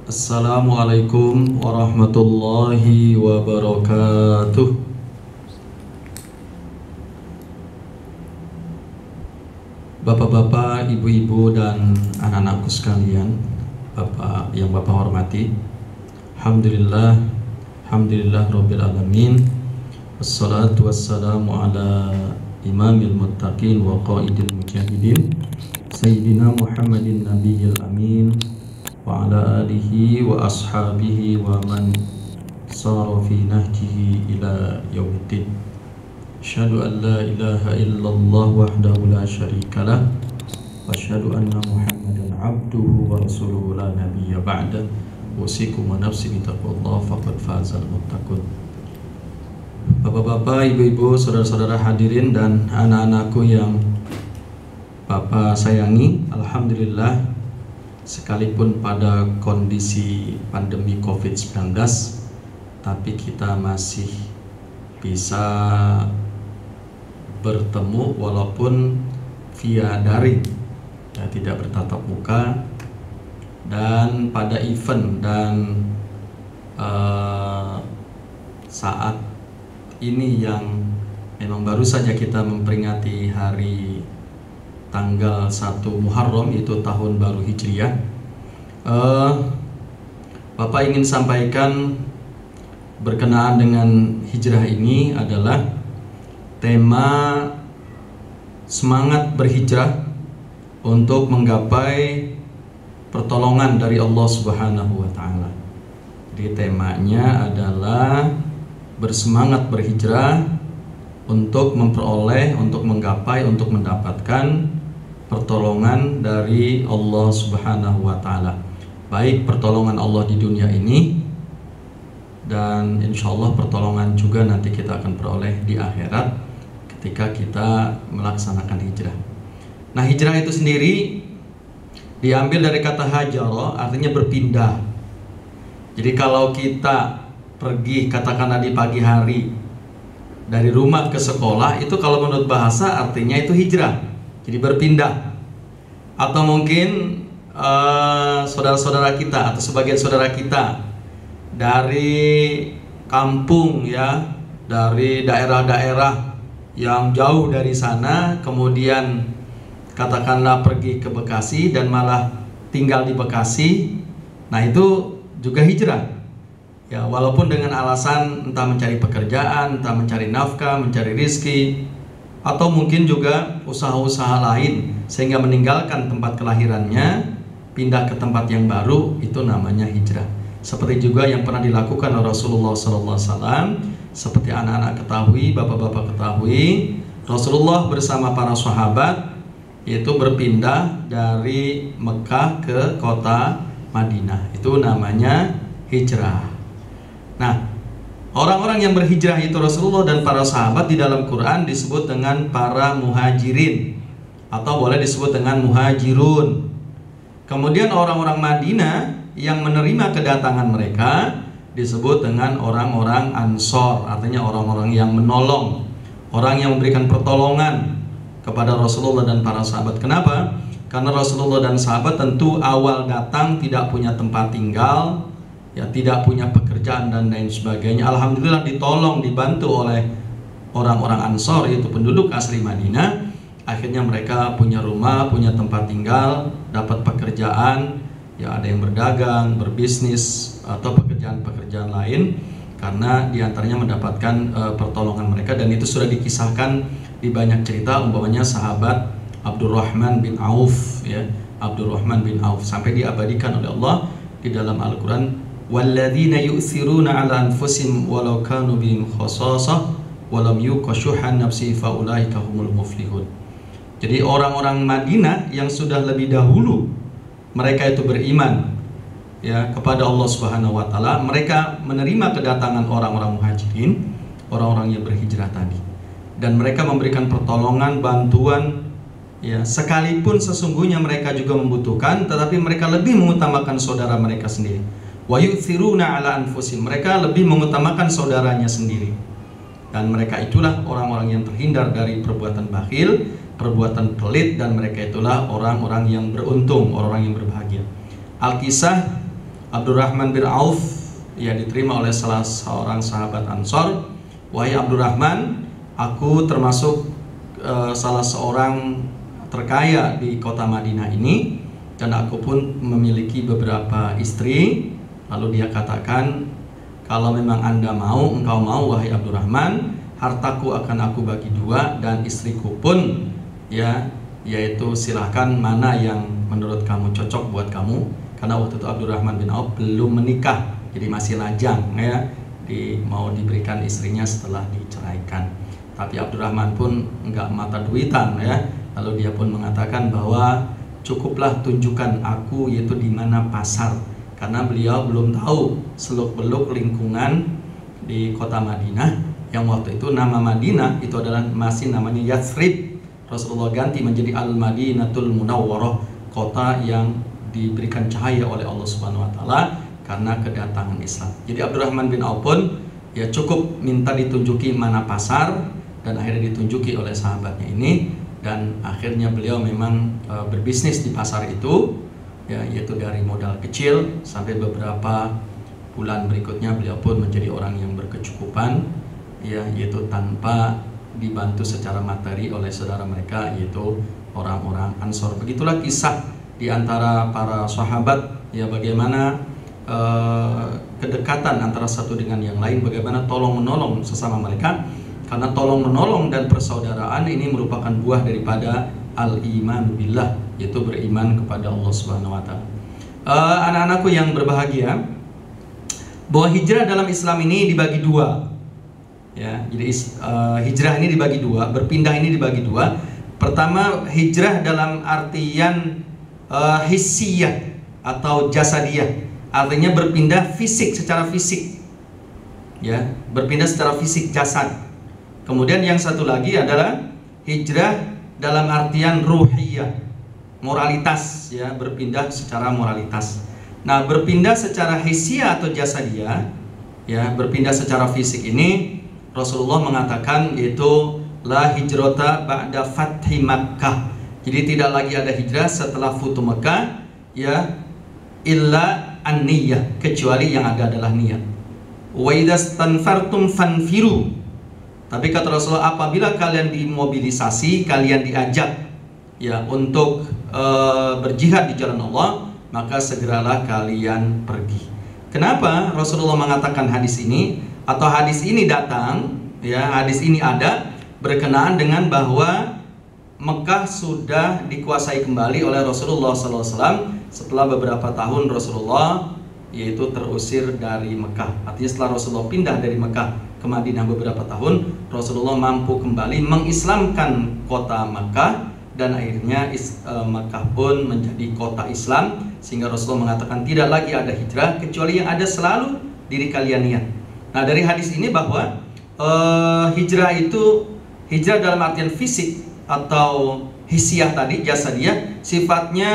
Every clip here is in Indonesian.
Assalamualaikum warahmatullahi wabarakatuh. Bapak-bapak, ibu-ibu, dan anak-anakku sekalian, Bapak yang Bapak hormati, Alhamdulillah, Alhamdulillah Rabbil Alamin. Wassalatu wassalamu ala imamil muttaqin wa qaidil mujahidin Sayyidina Muhammadin Nabiyil Amin wa ala alihi wa ashabihi wa man sara fi nahjihi ila yaumiddin. Asyhadu an la ilaha illallah wahdahu la syarikalah wa asyhadu anna Muhammadan abduhu wa rasuluhu la nabiyya ba'da. Usikum wa nafsi bitaqwallah faqad fazal muttaqun. Bapak-bapak, ibu-ibu, saudara-saudara hadirin dan anak-anakku yang Bapak sayangi, alhamdulillah, sekalipun pada kondisi pandemi COVID-19, tapi kita masih bisa bertemu walaupun via daring, ya, tidak bertatap muka. Dan pada event dan saat ini yang memang baru saja kita memperingati hari tanggal 1 Muharram, yaitu tahun baru Hijriah, Bapak ingin sampaikan berkenaan dengan hijrah ini adalah tema semangat berhijrah untuk menggapai pertolongan dari Allah Subhanahu wa Ta'ala. Jadi temanya adalah bersemangat berhijrah untuk memperoleh, untuk menggapai, untuk mendapatkan pertolongan dari Allah Subhanahu wa Ta'ala. Baik pertolongan Allah di dunia ini, dan insya Allah pertolongan juga nanti kita akan peroleh di akhirat ketika kita melaksanakan hijrah. Nah, hijrah itu sendiri diambil dari kata hajara, artinya berpindah. Jadi kalau kita pergi katakanlah di pagi hari dari rumah ke sekolah, itu kalau menurut bahasa artinya itu hijrah, jadi berpindah. Atau mungkin saudara-saudara kita atau sebagian saudara kita dari kampung, ya, dari daerah-daerah yang jauh dari sana, kemudian katakanlah pergi ke Bekasi dan malah tinggal di Bekasi. Nah, itu juga hijrah, ya, walaupun dengan alasan entah mencari pekerjaan, entah mencari nafkah, mencari rizki, atau mungkin juga usaha-usaha lain sehingga meninggalkan tempat kelahirannya, pindah ke tempat yang baru, itu namanya hijrah. Seperti juga yang pernah dilakukan oleh Rasulullah SAW. Seperti anak-anak ketahui, bapak-bapak ketahui, Rasulullah bersama para sahabat yaitu berpindah dari Mekah ke kota Madinah. Itu namanya hijrah. Nah, orang-orang yang berhijrah itu Rasulullah dan para sahabat di dalam Quran disebut dengan para muhajirin, atau boleh disebut dengan muhajirun. Kemudian orang-orang Madinah yang menerima kedatangan mereka disebut dengan orang-orang Ansor, artinya orang-orang yang menolong, orang yang memberikan pertolongan kepada Rasulullah dan para sahabat. Kenapa? Karena Rasulullah dan sahabat tentu awal datang tidak punya tempat tinggal, ya, tidak punya pekerjaan dan lain sebagainya. Alhamdulillah ditolong, dibantu oleh orang-orang Ansor, yaitu penduduk asli Madinah. Akhirnya mereka punya rumah, punya tempat tinggal, dapat pekerjaan, ya, ada yang berdagang, berbisnis, atau pekerjaan-pekerjaan lain, karena diantaranya mendapatkan pertolongan mereka. Dan itu sudah dikisahkan di banyak cerita, umpamanya sahabat Abdurrahman bin Auf, ya, Abdurrahman bin Auf, sampai diabadikan oleh Allah di dalam Al-Quran, walladzina yu'thiruna ala anfusihim walau kanu bihim khasasah walam yuqashuhan nafsi faulaika humul muflihun. Jadi orang-orang Madinah yang sudah lebih dahulu mereka itu beriman, ya, kepada Allah Subhanahu wa Ta'ala, mereka menerima kedatangan orang-orang muhajirin, orang-orang yang berhijrah tadi, dan mereka memberikan pertolongan, bantuan, ya, sekalipun sesungguhnya mereka juga membutuhkan, tetapi mereka lebih mengutamakan saudara mereka sendiri. Wa yu'thiruna ala anfusihim, mereka lebih mengutamakan saudaranya sendiri. Dan mereka itulah orang-orang yang terhindar dari perbuatan bakhil, perbuatan pelit, dan mereka itulah orang-orang yang beruntung, orang-orang yang berbahagia. Al-Kisah Abdurrahman bin Auf ya diterima oleh salah seorang sahabat Ansor. Wahai Abdurrahman, aku termasuk salah seorang terkaya di kota Madinah ini, dan aku pun memiliki beberapa istri. Lalu dia katakan, kalau memang engkau mau wahai Abdurrahman, hartaku akan aku bagi dua, dan istriku pun ya, yaitu silahkan mana yang menurut kamu cocok buat kamu. Karena waktu itu Abdurrahman bin Auf belum menikah, jadi masih lajang ya, mau diberikan istrinya setelah diceraikan. Tapi Abdurrahman pun enggak mata duitan ya. Lalu dia pun mengatakan bahwa cukuplah tunjukkan aku yaitu di mana pasar, karena beliau belum tahu seluk-beluk lingkungan di kota Madinah yang waktu itu nama Madinah itu adalah masih namanya Yathrib. Rasulullah ganti menjadi Al-Madinatul Munawwarah, kota yang diberikan cahaya oleh Allah Subhanahu wa taala karena kedatangan Islam. Jadi Abdurrahman bin Auf pun ya cukup minta ditunjuki mana pasar, dan akhirnya ditunjuki oleh sahabatnya ini, dan akhirnya beliau memang berbisnis di pasar itu ya, yaitu dari modal kecil sampai beberapa bulan berikutnya beliau pun menjadi orang yang berkecukupan ya, yaitu tanpa dibantu secara materi oleh saudara mereka yaitu orang-orang Ansor. Begitulah kisah di antara para sahabat ya, bagaimana kedekatan antara satu dengan yang lain, bagaimana tolong menolong sesama mereka, karena tolong menolong dan persaudaraan ini merupakan buah daripada al-iman billah, yaitu beriman kepada Allah Subhanahu wa taala. Anak-anakku yang berbahagia, bahwa hijrah dalam Islam ini dibagi dua ya. Jadi hijrah ini dibagi dua, berpindah ini dibagi dua. Pertama, hijrah dalam artian hissiyah atau jasadiyah, artinya berpindah fisik, secara fisik ya, berpindah secara fisik jasad. Kemudian yang satu lagi adalah hijrah dalam artian ruhiyah, moralitas ya, berpindah secara moralitas. Nah, berpindah secara hissiyah atau jasadiyah ya, berpindah secara fisik ini Rasulullah mengatakan yaitu la hijrata ba'da fathi Makkah. Jadi tidak lagi ada hijrah setelah Futuh Mekah ya, illa an-niyah, kecuali yang ada adalah niat. Wa idastanfartum fanfiru. Tapi kata Rasulullah, apabila kalian dimobilisasi, kalian diajak ya untuk berjihad di jalan Allah, maka segeralah kalian pergi. Kenapa Rasulullah mengatakan hadis ini, atau hadis ini datang ya, hadis ini ada berkenaan dengan bahwa Mekah sudah dikuasai kembali oleh Rasulullah SAW setelah beberapa tahun Rasulullah yaitu terusir dari Mekah. Artinya setelah Rasulullah pindah dari Mekah ke Madinah beberapa tahun, Rasulullah mampu kembali mengislamkan kota Mekah, dan akhirnya Mekah pun menjadi kota Islam, sehingga Rasulullah mengatakan tidak lagi ada hijrah kecuali yang ada selalu diri kalian niat. Nah, dari hadis ini bahwa hijrah itu, hijrah dalam artian fisik atau hissiyah tadi, jasadiyah, sifatnya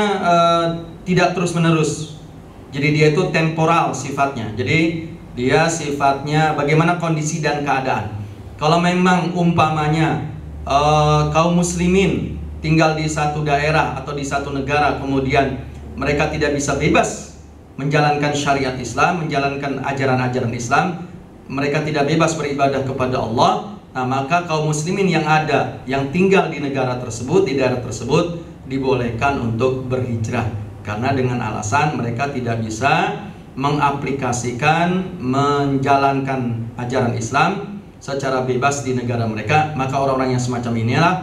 tidak terus menerus. Jadi dia itu temporal sifatnya. Jadi dia sifatnya bagaimana kondisi dan keadaan. Kalau memang umpamanya kaum muslimin tinggal di satu daerah atau di satu negara, kemudian mereka tidak bisa bebas menjalankan syariat Islam, menjalankan ajaran-ajaran Islam, mereka tidak bebas beribadah kepada Allah, nah maka kaum muslimin yang ada, yang tinggal di negara tersebut, di daerah tersebut, dibolehkan untuk berhijrah, karena dengan alasan mereka tidak bisa mengaplikasikan, menjalankan ajaran Islam secara bebas di negara mereka. Maka orang-orang yang semacam inilah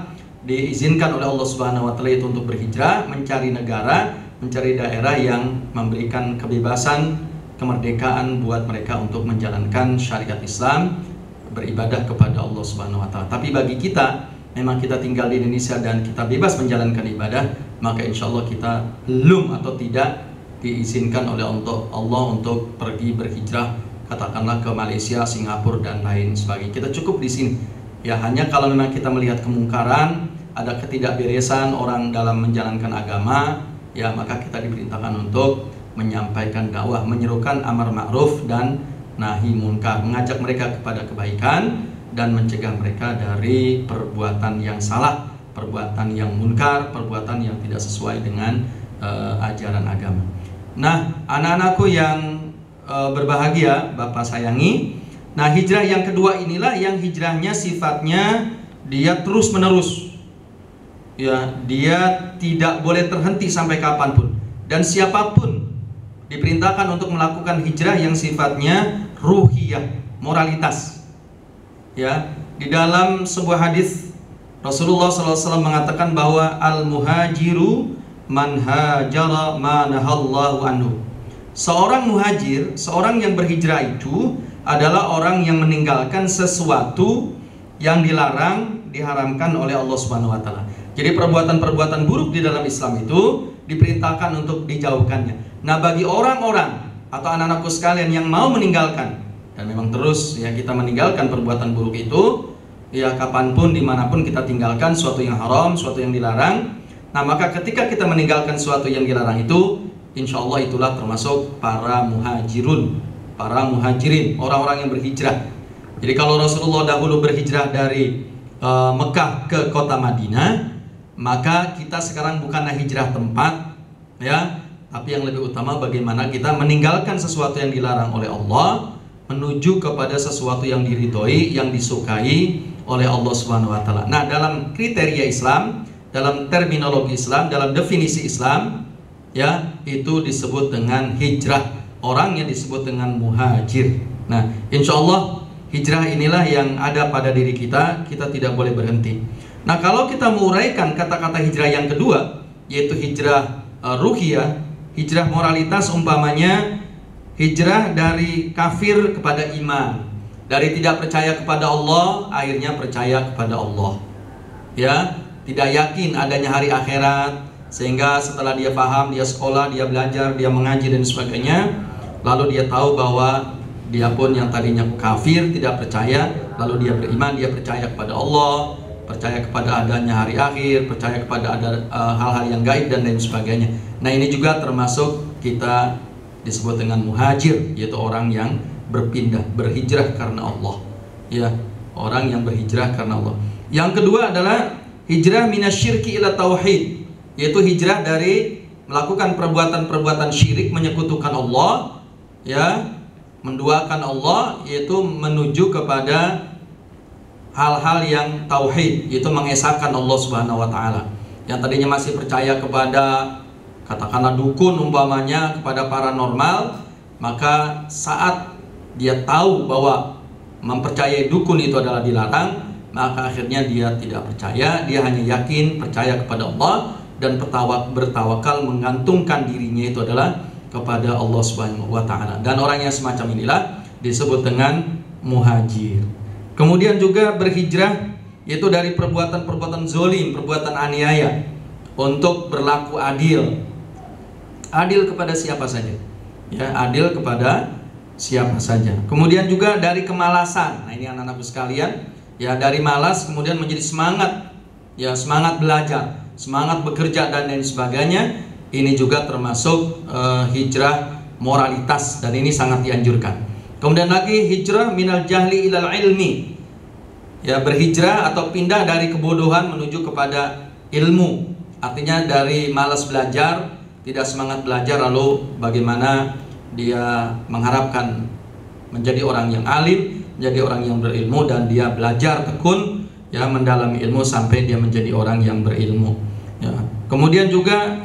diizinkan oleh Allah Subhanahu wa taala itu untuk berhijrah, mencari negara, mencari daerah yang memberikan kebebasan, kemerdekaan buat mereka untuk menjalankan syariat Islam, beribadah kepada Allah Subhanahu wa taala. Tapi bagi kita, memang kita tinggal di Indonesia dan kita bebas menjalankan ibadah, maka insya Allah kita belum atau tidak diizinkan oleh Allah untuk pergi berhijrah, katakanlah ke Malaysia, Singapura dan lain sebagainya. Kita cukup di sini. Ya, hanya kalau memang kita melihat kemungkaran, ada ketidakberesan orang dalam menjalankan agama, ya maka kita diperintahkan untuk menyampaikan dakwah, menyerukan amar ma'ruf dan nahi munkar, mengajak mereka kepada kebaikan dan mencegah mereka dari perbuatan yang salah, perbuatan yang munkar, perbuatan yang tidak sesuai dengan ajaran agama. Nah, anak-anakku yang berbahagia, Bapak sayangi. Nah, hijrah yang kedua inilah yang hijrahnya sifatnya dia terus menerus. Ya, dia tidak boleh terhenti sampai kapanpun. Dan siapapun diperintahkan untuk melakukan hijrah yang sifatnya ruhiyah, moralitas. Ya, di dalam sebuah hadis Rasulullah SAW mengatakan bahwa al-muhajiru man hajara ma nahallahu anhu. Seorang muhajir, seorang yang berhijrah itu adalah orang yang meninggalkan sesuatu yang dilarang, diharamkan oleh Allah Subhanahu wa taala. Jadi perbuatan-perbuatan buruk di dalam Islam itu diperintahkan untuk dijauhkannya. Nah, bagi orang-orang atau anak-anakku sekalian yang mau meninggalkan, dan memang terus ya kita meninggalkan perbuatan buruk itu, ya kapanpun dimanapun kita tinggalkan suatu yang haram, suatu yang dilarang. Nah, maka ketika kita meninggalkan suatu yang dilarang itu, insya Allah itulah termasuk para muhajirun, para muhajirin, orang-orang yang berhijrah. Jadi kalau Rasulullah dahulu berhijrah dari Mekah ke kota Madinah, maka kita sekarang bukanlah hijrah tempat, ya, tapi yang lebih utama bagaimana kita meninggalkan sesuatu yang dilarang oleh Allah, menuju kepada sesuatu yang diridhoi, yang disukai oleh Allah Subhanahu wa taala. Nah, dalam kriteria Islam, dalam terminologi Islam, dalam definisi Islam, ya, itu disebut dengan hijrah. Orang yang disebut dengan muhajir. Nah, insya Allah hijrah inilah yang ada pada diri kita. Kita tidak boleh berhenti. Nah, kalau kita menguraikan kata-kata hijrah yang kedua, yaitu hijrah ruhiyah, hijrah moralitas, umpamanya hijrah dari kafir kepada iman, dari tidak percaya kepada Allah akhirnya percaya kepada Allah, ya, tidak yakin adanya hari akhirat, sehingga setelah dia paham, dia sekolah, dia belajar, dia mengaji dan sebagainya, lalu dia tahu bahwa dia pun yang tadinya kafir, tidak percaya, lalu dia beriman, dia percaya kepada Allah, percaya kepada adanya hari akhir, percaya kepada ada hal-hal yang gaib dan lain sebagainya. Nah, ini juga termasuk kita disebut dengan muhajir, yaitu orang yang berpindah, berhijrah karena Allah. Ya, orang yang berhijrah karena Allah. Yang kedua adalah hijrah minasyirki ila tauhid, yaitu hijrah dari melakukan perbuatan-perbuatan syirik, menyekutukan Allah, ya, menduakan Allah, yaitu menuju kepada hal-hal yang tauhid, yaitu mengesahkan Allah Subhanahu wa taala. Yang tadinya masih percaya kepada, katakanlah dukun umpamanya, kepada paranormal, maka saat dia tahu bahwa mempercayai dukun itu adalah dilarang, maka akhirnya dia tidak percaya, dia hanya yakin percaya kepada Allah dan bertawakal, menggantungkan dirinya itu adalah kepada Allah Subhanahu wa taala. Dan orang yang semacam inilah disebut dengan muhajir. Kemudian juga berhijrah yaitu dari perbuatan-perbuatan zolim, perbuatan aniaya, untuk berlaku adil. Adil kepada siapa saja, ya, adil kepada siapa saja. Kemudian juga dari kemalasan. Nah, ini anak-anakku sekalian, ya, dari malas kemudian menjadi semangat, ya, semangat belajar, semangat bekerja dan lain sebagainya. Ini juga termasuk hijrah moralitas, dan ini sangat dianjurkan. Kemudian lagi hijrah minal jahli ilal ilmi, ya, berhijrah atau pindah dari kebodohan menuju kepada ilmu. Artinya dari malas belajar, tidak semangat belajar, lalu bagaimana dia mengharapkan menjadi orang yang alim, menjadi orang yang berilmu, dan dia belajar tekun, ya, mendalami ilmu sampai dia menjadi orang yang berilmu, ya. Kemudian juga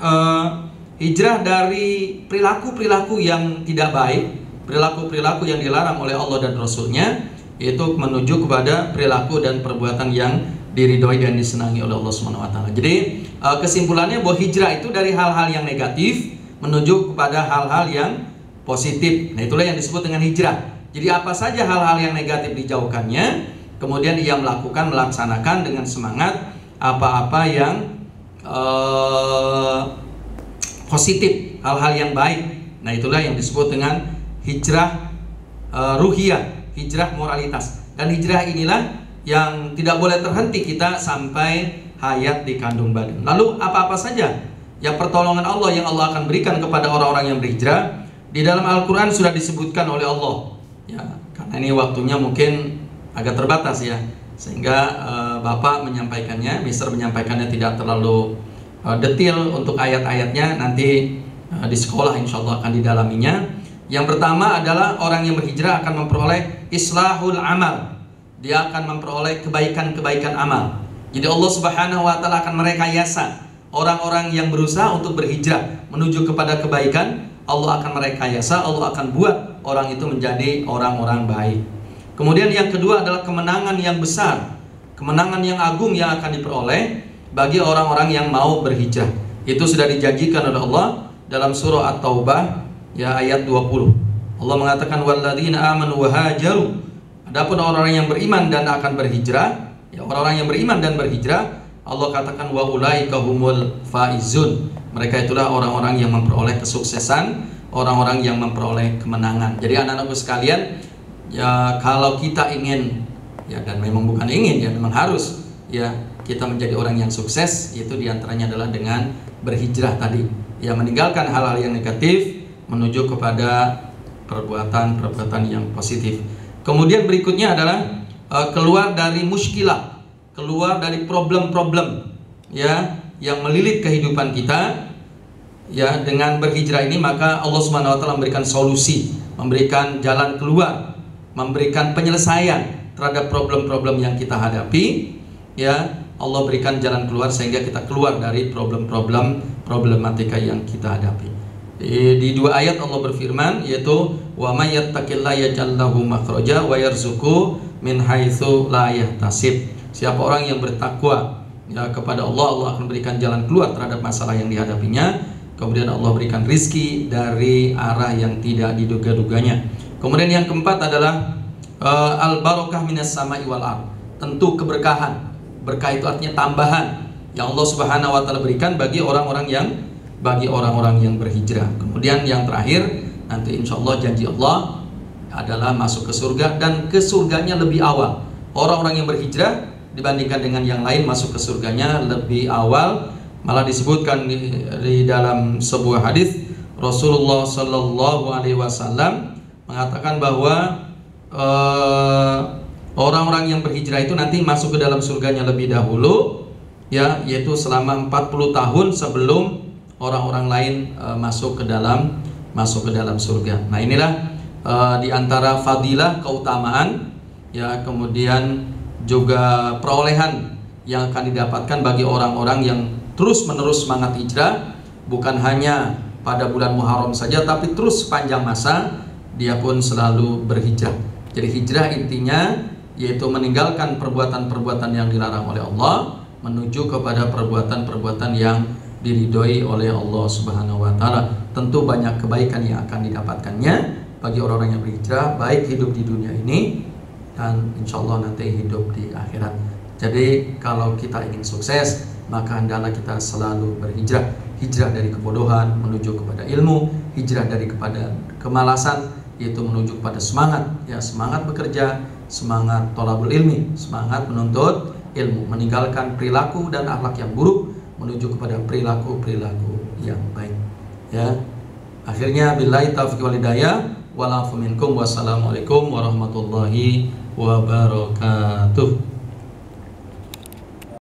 hijrah dari perilaku-perilaku yang tidak baik, perilaku-perilaku yang dilarang oleh Allah dan Rasulnya, yaitu menuju kepada perilaku dan perbuatan yang diridhoi dan disenangi oleh Allah Subhanahu wa taala. Jadi kesimpulannya bahwa hijrah itu dari hal-hal yang negatif menuju kepada hal-hal yang positif. Nah, itulah yang disebut dengan hijrah. Jadi apa saja hal-hal yang negatif dijauhkannya, kemudian ia melaksanakan dengan semangat apa-apa yang positif, hal-hal yang baik. Nah, itulah yang disebut dengan hijrah ruhiyah, hijrah moralitas. Dan hijrah inilah yang tidak boleh terhenti kita sampai hayat di kandung badan. Lalu apa-apa saja ya pertolongan Allah yang Allah akan berikan kepada orang-orang yang berhijrah, di dalam Al-Quran sudah disebutkan oleh Allah, ya, karena ini waktunya mungkin agak terbatas, ya, sehingga Bapak menyampaikannya, Mister menyampaikannya tidak terlalu detail untuk ayat-ayatnya. Nanti di sekolah insya Allah akan didalaminya. Yang pertama adalah orang yang berhijrah akan memperoleh islahul amal. Dia akan memperoleh kebaikan-kebaikan amal. Jadi Allah Subhanahu wa taala akan merekayasa orang-orang yang berusaha untuk berhijrah menuju kepada kebaikan. Allah akan merekayasa, Allah akan buat orang itu menjadi orang-orang baik. Kemudian yang kedua adalah kemenangan yang besar, kemenangan yang agung yang akan diperoleh bagi orang-orang yang mau berhijrah. Itu sudah dijanjikan oleh Allah dalam surah At-Taubah ya ayat 20. Allah mengatakan walladzina amanu wa hajaru. Adapun orang-orang yang beriman dan akan berhijrah, ya orang-orang yang beriman dan berhijrah, Allah katakan wa ulaika humul faizun. Mereka itulah orang-orang yang memperoleh kesuksesan, orang-orang yang memperoleh kemenangan. Jadi anak-anakku sekalian, ya kalau kita ingin, ya dan memang bukan ingin, ya memang harus, ya kita menjadi orang yang sukses, itu diantaranya adalah dengan berhijrah tadi, ya meninggalkan hal-hal yang negatif menuju kepada perbuatan-perbuatan yang positif. Kemudian berikutnya adalah keluar dari muskilah, keluar dari problem-problem ya yang melilit kehidupan kita. Ya, dengan berhijrah ini maka Allah Subhanahu wa taala memberikan solusi, memberikan jalan keluar, memberikan penyelesaian terhadap problem-problem yang kita hadapi. Ya, Allah berikan jalan keluar sehingga kita keluar dari problematika yang kita hadapi. Di dua ayat Allah berfirman, yaitu wa may yattaqillaha yaj'al lahu makhraja wa yarzuqhu min haitsu la yahtasib. Siapa orang yang bertakwa ya kepada Allah, Allah akan berikan jalan keluar terhadap masalah yang dihadapinya. Kemudian Allah berikan rizki dari arah yang tidak diduga-duganya. Kemudian yang keempat adalah al barokah minas sama'i wal ardh. Tentu keberkahan. Berkah itu artinya tambahan yang Allah Subhanahu wa taala berikan bagi orang-orang yang berhijrah. Kemudian yang terakhir, nanti insya Allah janji Allah adalah masuk ke surga, dan ke surganya lebih awal. Orang-orang yang berhijrah dibandingkan dengan yang lain masuk ke surganya lebih awal. Malah disebutkan di dalam sebuah hadis Rasulullah Shallallahu Alaihi Wasallam mengatakan bahwa orang-orang yang berhijrah itu nanti masuk ke dalam surganya lebih dahulu, ya, yaitu selama 40 tahun sebelum orang-orang lain masuk ke dalam surga. Nah, inilah di antara fadilah, keutamaan, ya, kemudian juga perolehan yang akan didapatkan bagi orang-orang yang terus-menerus semangat hijrah, bukan hanya pada bulan Muharram saja, tapi terus sepanjang masa dia pun selalu berhijrah. Jadi hijrah intinya yaitu meninggalkan perbuatan-perbuatan yang dilarang oleh Allah menuju kepada perbuatan-perbuatan yang diridhoi oleh Allah Subhanahu wa taala. Tentu banyak kebaikan yang akan didapatkannya bagi orang-orang yang berhijrah, baik hidup di dunia ini dan insya Allah nanti hidup di akhirat. Jadi kalau kita ingin sukses, maka hendaklah kita selalu berhijrah. Hijrah dari kebodohan menuju kepada ilmu, hijrah dari kepada kemalasan yaitu menuju kepada semangat, ya, semangat bekerja, semangat thalabul ilmi, semangat menuntut ilmu, meninggalkan perilaku dan akhlak yang buruk menuju kepada perilaku-perilaku yang baik. Ya. Akhirnya billahi taufiq wal hidayah, wal afu minkum, wassalamualaikum warahmatullahi wabarakatuh.